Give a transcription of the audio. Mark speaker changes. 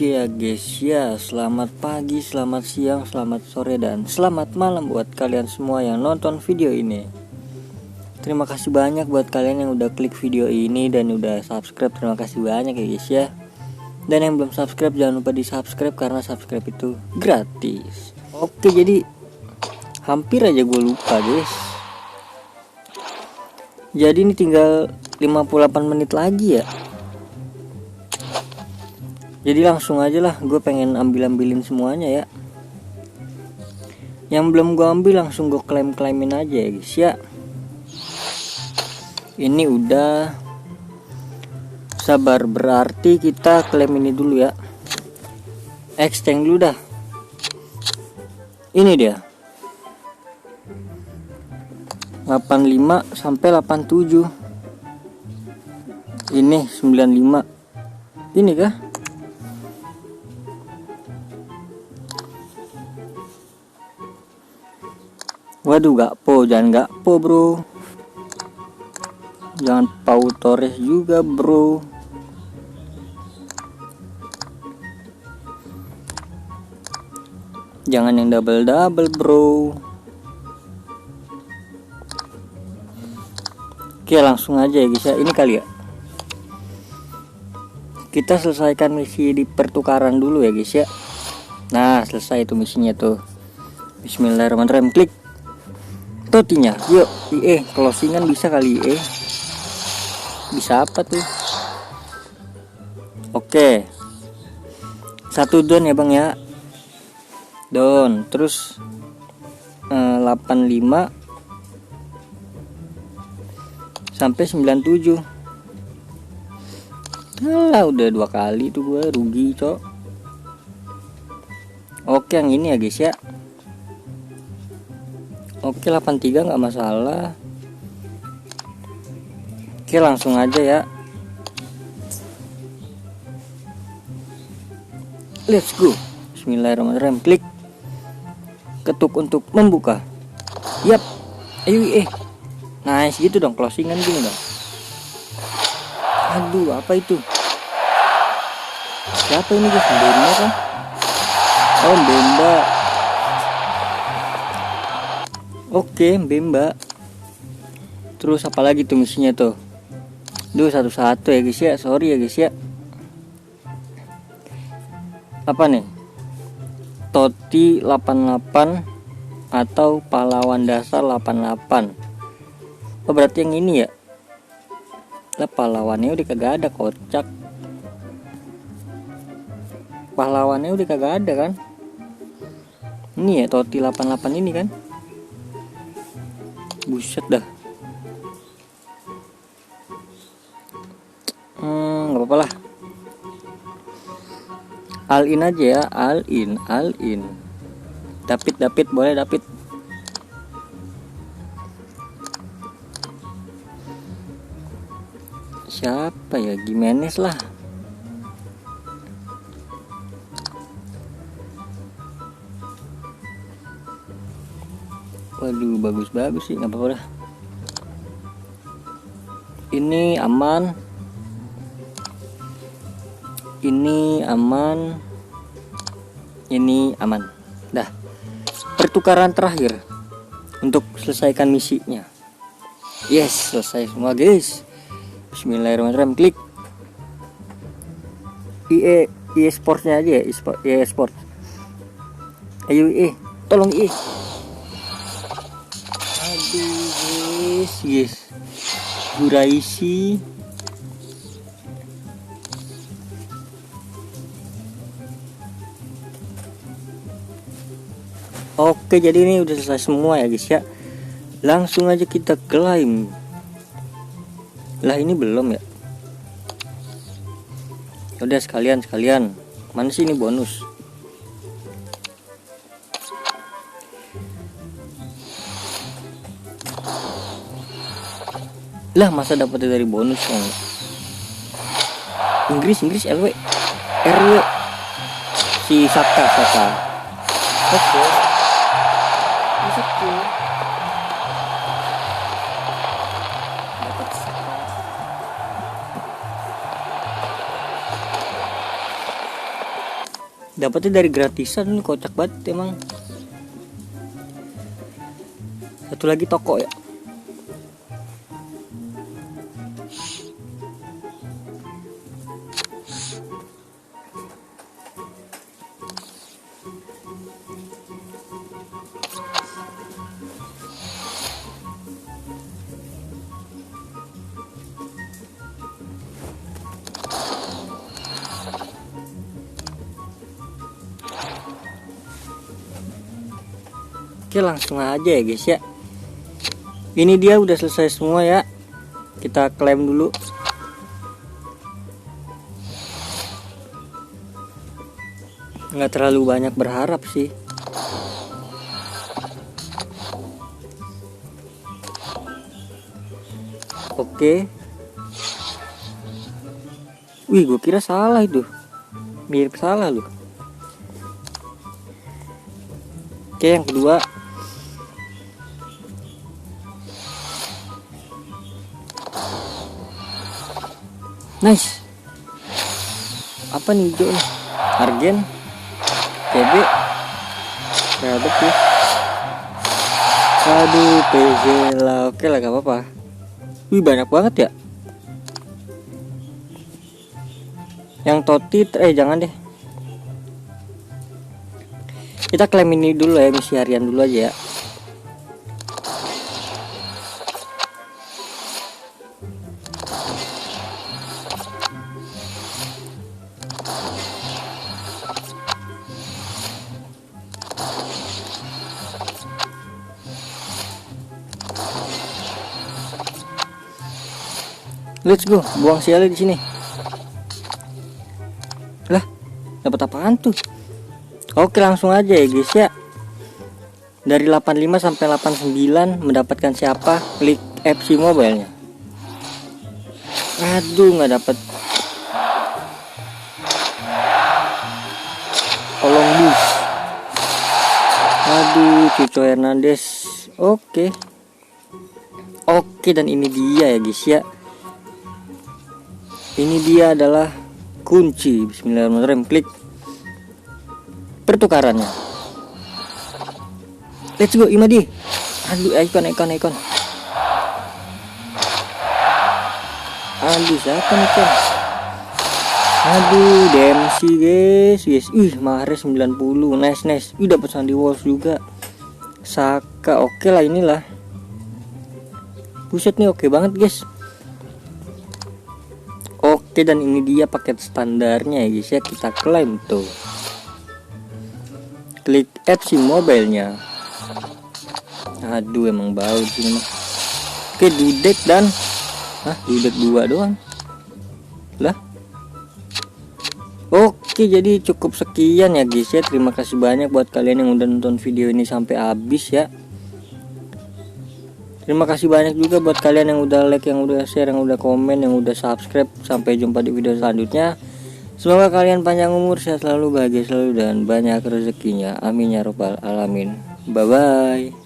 Speaker 1: Oke ya guys ya, selamat pagi, selamat siang, selamat sore, dan selamat malam buat kalian semua yang nonton video ini. Terima kasih banyak buat kalian yang udah klik video ini dan udah subscribe. Terima kasih banyak ya guys ya. Dan yang belum subscribe jangan lupa di subscribe karena subscribe itu gratis. Oke, jadi hampir aja gue lupa guys. Jadi ini tinggal 58 menit lagi ya. Jadi langsung aja lah, gue pengen ambilin semuanya ya. Yang belum gue ambil langsung gue klaimin aja ya guys ya. Ini udah, sabar, berarti kita klaim ini dulu ya. Exchange dulu dah. Ini dia 85 sampai 87. Ini 95. Ini kah? Waduh, gakpo, jangan gakpo bro. Jangan Pau Torres juga bro. Jangan yang double bro. Oke, langsung aja ya guys ya. Ini kali ya, kita selesaikan misi di pertukaran dulu ya guys ya. Nah, selesai itu misinya tuh. Bismillahirrahmanirrahim, klik totinya. Yuk IE, closingan bisa kali IE. Bisa apa tuh? Oke, 1 don ya bang ya. Don, terus 85 sampai 97. Alah, udah 2 kali tuh gue rugi cok. Oke, yang ini ya guys ya. Oke, 83 nggak masalah. Oke, langsung aja ya. Let's go. Bismillahirrahmanirrahim, klik. Ketuk untuk membuka. Yap. Ayo nice gitu dong, closingan gini dong. Aduh, apa itu? Siapa ini guys? Benda kan? Oh, Benda. Oke, Bemba. Terus apa lagi tuh misinya tuh? Duh, satu-satu ya guys ya. Sorry ya guys ya. Apa nih? Toti 88 atau pahlawan dasar 88. Oh, berarti yang ini ya. Lah, pahlawannya udah kagak ada, kocak. Pahlawannya udah kagak ada kan? Ini ya, Toti 88 ini kan? Buset dah. Nggak apa-apa lah. All in aja ya, all in. David boleh David. Siapa ya? Gimenez lah. Waduh, bagus sih, nggak apa-apa dah. Ini aman. Ini aman. Ini aman. Dah. Pertukaran terakhir untuk selesaikan misinya. Yes, selesai semua guys. Bismillahirrahmanirrahim, klik. IE Sportsnya aja ya, IE Sport. Ayo IE, tolong IE. Aduh yes. Guraisi. Oke, jadi ini udah selesai semua ya guys ya. Langsung aja kita klaim. Lah, ini belum ya. Udah sekalian. Mana sih ini bonus? Lah, masa dapetnya dari bonus kan? Inggris LW RW si Saka. Oke. Bisa tuh. Dapat Saka. Dapatnya dari gratisan, ini kocak banget emang. Satu lagi toko ya. Oke, langsung aja ya guys ya. Ini dia udah selesai semua ya. Kita klaim dulu. Nggak terlalu banyak berharap sih. Oke. Wih, gue kira salah itu. Mirip salah loh. Oke, yang kedua. Nice. Apa nih hijau nih? Argen, CB, Radek ya. Aduh, PG lah. Oke lah, gak apa-apa. Wih, banyak banget ya. Yang Toti, jangan deh. Kita klaim ini dulu ya, misi harian dulu aja ya. Let's go, buang sialnya di sini. Lah, dapat apaan tuh? Oke, langsung aja ya guys ya. Dari 85 sampai 89 mendapatkan siapa? Klik FC Mobile-nya. Aduh, nggak dapat. Tolong bus. Aduh, Cuco Hernandez. Oke. Oke, dan ini dia ya guys ya. Ini dia adalah kunci. Bismillahirrahmanirrahim. Klik pertukarannya. Let's go Imadi. Aduh, ikon. Aduh, siapa nih kan? Aduh, Dempsey guys. Mahrez 90. Nice. Dapat Sandy Walsh juga. Saka, oke lah, inilah. Buset nih, oke banget guys. Oke, dan ini dia paket standarnya ya guys ya. Kita klaim tuh. Klik FC Mobile-nya. Aduh, emang bau di sini mah. Oke, Dudek dan Dudek 2 doang. Lah. Oke, jadi cukup sekian ya guys ya. Terima kasih banyak buat kalian yang udah nonton video ini sampai habis ya. Terima kasih banyak juga buat kalian yang udah like, yang udah share, yang udah komen, yang udah subscribe. Sampai jumpa di video selanjutnya. Semoga kalian panjang umur, sehat selalu, bahagia selalu, dan banyak rezekinya. Amin ya robbal alamin. Bye bye.